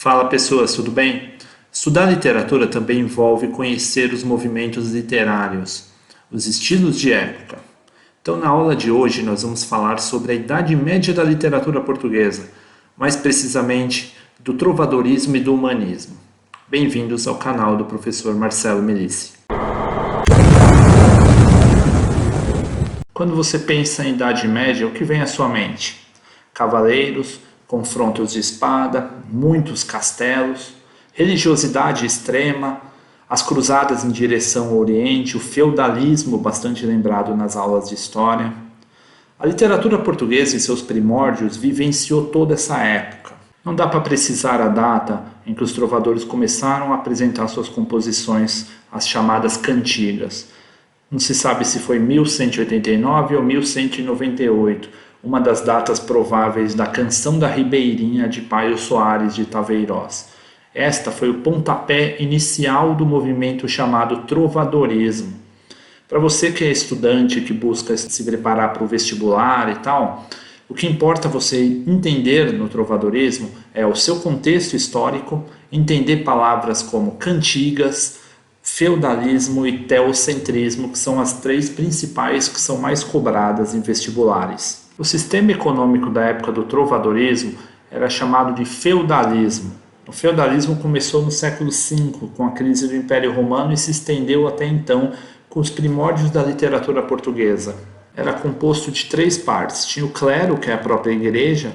Fala pessoas, tudo bem? Estudar literatura também envolve conhecer os movimentos literários, os estilos de época. Então, na aula de hoje, nós vamos falar sobre a Idade Média da literatura portuguesa, mais precisamente do trovadorismo e do humanismo. Bem-vindos ao canal do professor Marcelo Melici. Quando você pensa em Idade Média, o que vem à sua mente? Cavaleiros, confrontos de espada, muitos castelos, religiosidade extrema, as cruzadas em direção ao Oriente, o feudalismo, bastante lembrado nas aulas de história. A literatura portuguesa, em seus primórdios, vivenciou toda essa época. Não dá para precisar a data em que os trovadores começaram a apresentar suas composições, as chamadas cantigas. Não se sabe se foi 1189 ou 1198, uma das datas prováveis da Canção da Ribeirinha de Paio Soares de Taveirós. Esta foi o pontapé inicial do movimento chamado trovadorismo. Para você que é estudante, que busca se preparar para o vestibular e tal, o que importa você entender no trovadorismo é o seu contexto histórico, entender palavras como cantigas, feudalismo e teocentrismo, que são as três principais que são mais cobradas em vestibulares. O sistema econômico da época do trovadorismo era chamado de feudalismo. O feudalismo começou no século V, com a crise do Império Romano, e se estendeu até então com os primórdios da literatura portuguesa. Era composto de três partes. Tinha o clero, que é a própria igreja,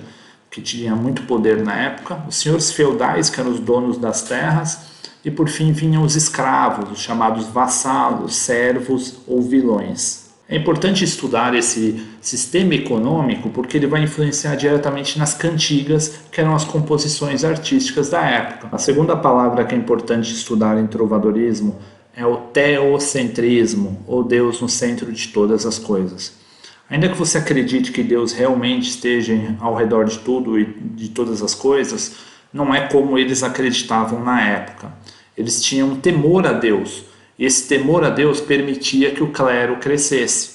que tinha muito poder na época, os senhores feudais, que eram os donos das terras, e por fim vinham os escravos, os chamados vassalos, servos ou vilões. É importante estudar esse sistema econômico porque ele vai influenciar diretamente nas cantigas, que eram as composições artísticas da época. A segunda palavra que é importante estudar em trovadorismo é o teocentrismo, ou Deus no centro de todas as coisas. Ainda que você acredite que Deus realmente esteja ao redor de tudo e de todas as coisas, não é como eles acreditavam na época. Eles tinham temor a Deus. E esse temor a Deus permitia que o clero crescesse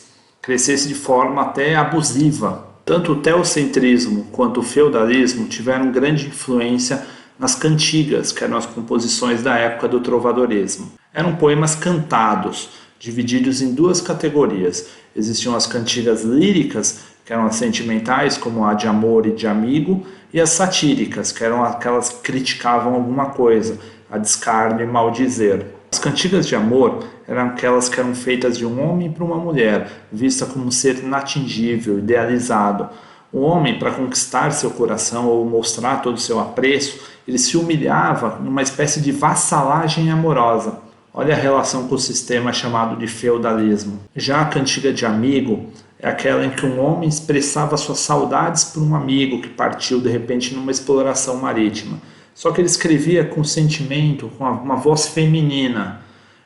de forma até abusiva. Tanto o teocentrismo quanto o feudalismo tiveram grande influência nas cantigas, que eram as composições da época do trovadorismo. Eram poemas cantados, divididos em duas categorias. Existiam as cantigas líricas, que eram as sentimentais, como a de amor e de amigo, e as satíricas, que eram aquelas que criticavam alguma coisa, a de escárnio e maldizer. As cantigas de amor eram aquelas que eram feitas de um homem para uma mulher, vista como um ser inatingível, idealizado. O homem, para conquistar seu coração ou mostrar todo o seu apreço, ele se humilhava numa espécie de vassalagem amorosa. Olha a relação com o sistema chamado de feudalismo. Já a cantiga de amigo é aquela em que um homem expressava suas saudades por um amigo que partiu de repente numa exploração marítima. Só que ele escrevia com sentimento, com uma voz feminina,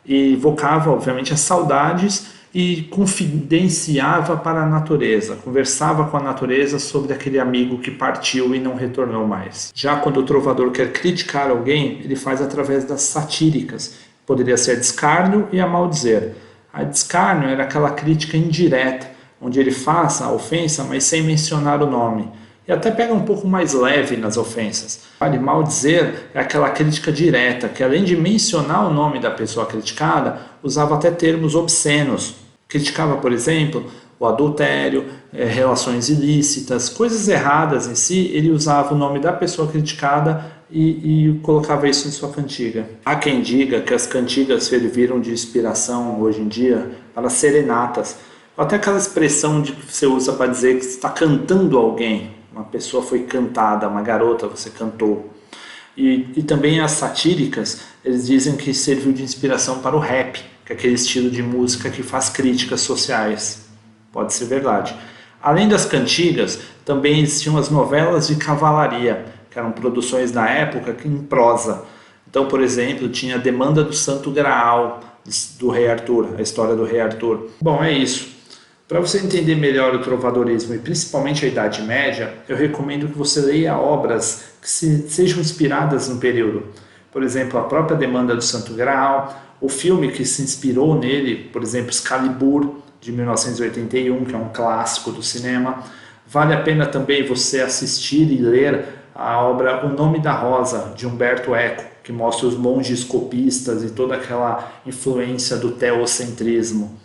e evocava, obviamente, as saudades e confidenciava para a natureza, conversava com a natureza sobre aquele amigo que partiu e não retornou mais. Já quando o trovador quer criticar alguém, ele faz através das satíricas. Poderia ser a de escárnio e a maldizer. A de escárnio era aquela crítica indireta, onde ele faz a ofensa, mas sem mencionar o nome. E até pega um pouco mais leve nas ofensas. A de maldizer é aquela crítica direta, que além de mencionar o nome da pessoa criticada, usava até termos obscenos. Criticava, por exemplo, o adultério, relações ilícitas, coisas erradas em si, ele usava o nome da pessoa criticada e colocava isso em sua cantiga. Há quem diga que as cantigas serviram de inspiração hoje em dia para serenatas, ou até aquela expressão que você usa para dizer que você está cantando alguém. Uma pessoa foi cantada, uma garota você cantou. E também as satíricas, eles dizem que serviu de inspiração para o rap, que é aquele estilo de música que faz críticas sociais. Pode ser verdade. Além das cantigas, também existiam as novelas de cavalaria, que eram produções da época em prosa. Então, por exemplo, tinha a Demanda do Santo Graal, do Rei Arthur, a história do Rei Arthur. Bom, é isso. Para você entender melhor o trovadorismo e principalmente a Idade Média, eu recomendo que você leia obras que sejam inspiradas no período. Por exemplo, a própria Demanda do Santo Graal, o filme que se inspirou nele, por exemplo, Excalibur, de 1981, que é um clássico do cinema. Vale a pena também você assistir e ler a obra O Nome da Rosa, de Umberto Eco, que mostra os monges copistas e toda aquela influência do teocentrismo.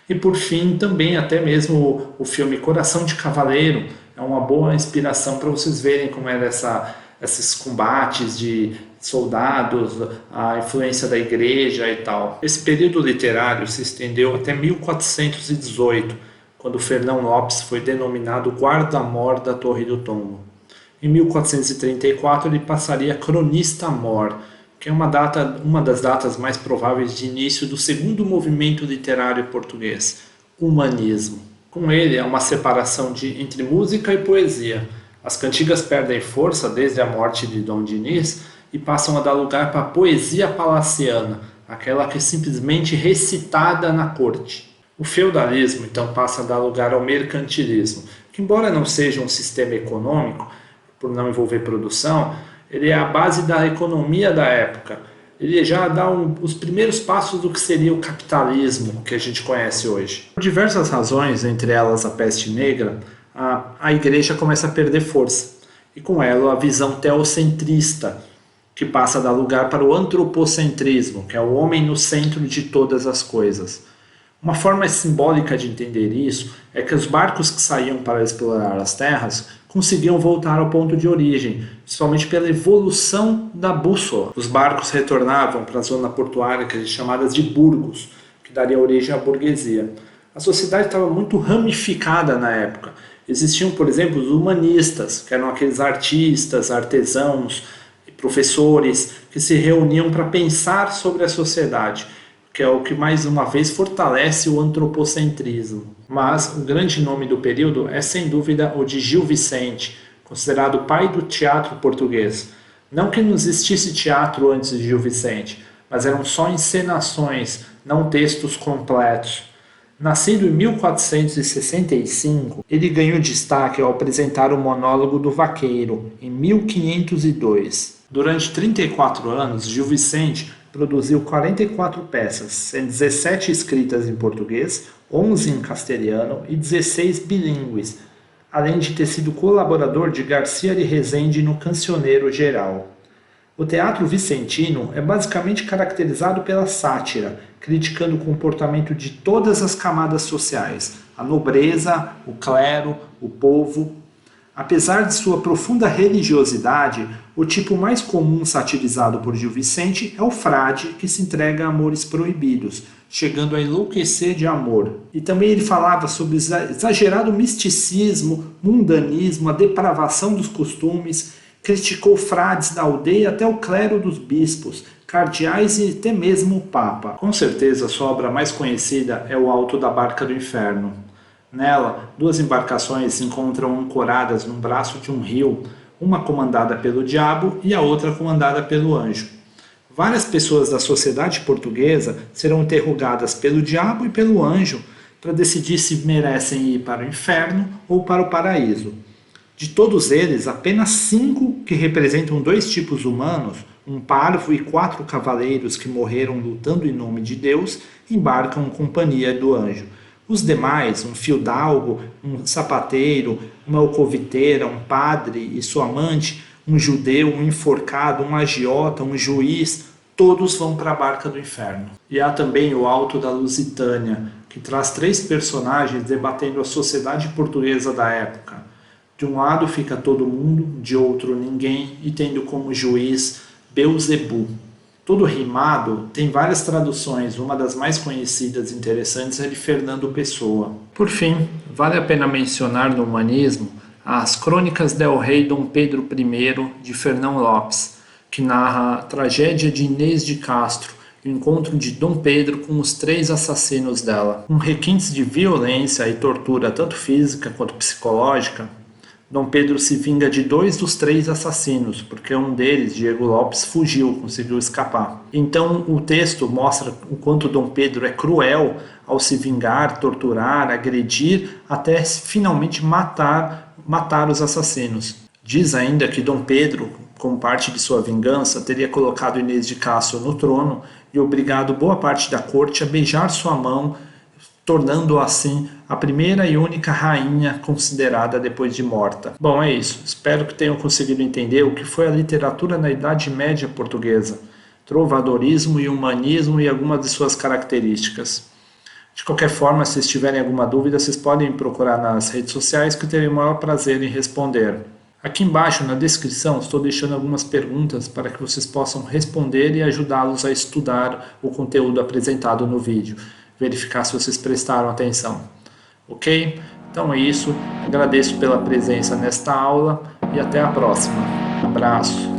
E por fim, também até mesmo o filme Coração de Cavaleiro é uma boa inspiração para vocês verem como era esses combates de soldados, a influência da igreja e tal. Esse período literário se estendeu até 1418, quando Fernão Lopes foi denominado guarda-mor da Torre do Tombo. Em 1434 ele passaria a cronista-mor, que é uma das datas mais prováveis de início do segundo movimento literário português, o humanismo. Com ele há uma separação entre música e poesia. As cantigas perdem força desde a morte de Dom Dinis e passam a dar lugar para a poesia palaciana, aquela que é simplesmente recitada na corte. O feudalismo então passa a dar lugar ao mercantilismo, que embora não seja um sistema econômico, por não envolver produção, ele é a base da economia da época. Ele já dá os primeiros passos do que seria o capitalismo que a gente conhece hoje. Por diversas razões, entre elas a peste negra, a igreja começa a perder força. E com ela a visão teocentrista, que passa a dar lugar para o antropocentrismo, que é o homem no centro de todas as coisas. Uma forma simbólica de entender isso é que os barcos que saíam para explorar as terras conseguiam voltar ao ponto de origem, principalmente pela evolução da bússola. Os barcos retornavam para a zona portuária que é chamada de burgos, que daria origem à burguesia. A sociedade estava muito ramificada na época. Existiam, por exemplo, os humanistas, que eram aqueles artistas, artesãos e professores que se reuniam para pensar sobre a sociedade, que é o que mais uma vez fortalece o antropocentrismo. Mas o grande nome do período é sem dúvida o de Gil Vicente, considerado o pai do teatro português. Não que não existisse teatro antes de Gil Vicente, mas eram só encenações, não textos completos. Nascido em 1465, ele ganhou destaque ao apresentar o monólogo do Vaqueiro, em 1502. Durante 34 anos, Gil Vicente produziu 44 peças, sendo 17 escritas em português, 11 em castelhano e 16 bilíngues, além de ter sido colaborador de Garcia de Rezende no Cancioneiro Geral. O teatro vicentino é basicamente caracterizado pela sátira, criticando o comportamento de todas as camadas sociais, a nobreza, o clero, o povo. Apesar de sua profunda religiosidade, o tipo mais comum satirizado por Gil Vicente é o frade que se entrega a amores proibidos, chegando a enlouquecer de amor. E também ele falava sobre o exagerado misticismo, mundanismo, a depravação dos costumes, criticou frades da aldeia até o clero dos bispos, cardeais e até mesmo o Papa. Com certeza, sua obra mais conhecida é O Alto da Barca do Inferno. Nela, duas embarcações se encontram ancoradas num braço de um rio, uma comandada pelo diabo e a outra comandada pelo anjo. Várias pessoas da sociedade portuguesa serão interrogadas pelo diabo e pelo anjo para decidir se merecem ir para o inferno ou para o paraíso. De todos eles, apenas 5 que representam 2 tipos humanos, um parvo e 4 cavaleiros que morreram lutando em nome de Deus, embarcam em companhia do anjo. Os demais, um fidalgo, um sapateiro, uma alcoviteira, um padre e sua amante, um judeu, um enforcado, um agiota, um juiz, todos vão para a barca do inferno. E há também o Alto da Lusitânia, que traz 3 personagens debatendo a sociedade portuguesa da época. De um lado fica todo mundo, de outro ninguém, e tendo como juiz Beelzebub. Todo rimado, tem várias traduções, uma das mais conhecidas e interessantes é de Fernando Pessoa. Por fim, vale a pena mencionar no humanismo as Crônicas del Rei Dom Pedro I, de Fernão Lopes, que narra a tragédia de Inês de Castro e o encontro de Dom Pedro com os 3 assassinos dela. Com requintes de violência e tortura tanto física quanto psicológica, Dom Pedro se vinga de 2 dos 3 assassinos, porque um deles, Diego Lopes, fugiu, conseguiu escapar. Então o texto mostra o quanto Dom Pedro é cruel ao se vingar, torturar, agredir, até finalmente matar os assassinos. Diz ainda que Dom Pedro, como parte de sua vingança, teria colocado Inês de Castro no trono e obrigado boa parte da corte a beijar sua mão, tornando-a assim a primeira e única rainha considerada depois de morta. Bom, é isso. Espero que tenham conseguido entender o que foi a literatura na Idade Média portuguesa, trovadorismo e humanismo e algumas de suas características. De qualquer forma, se tiverem alguma dúvida, vocês podem me procurar nas redes sociais que eu terei o maior prazer em responder. Aqui embaixo na descrição estou deixando algumas perguntas para que vocês possam responder e ajudá-los a estudar o conteúdo apresentado no vídeo, verificar se vocês prestaram atenção. Ok? Então é isso, agradeço pela presença nesta aula e até a próxima. Abraço!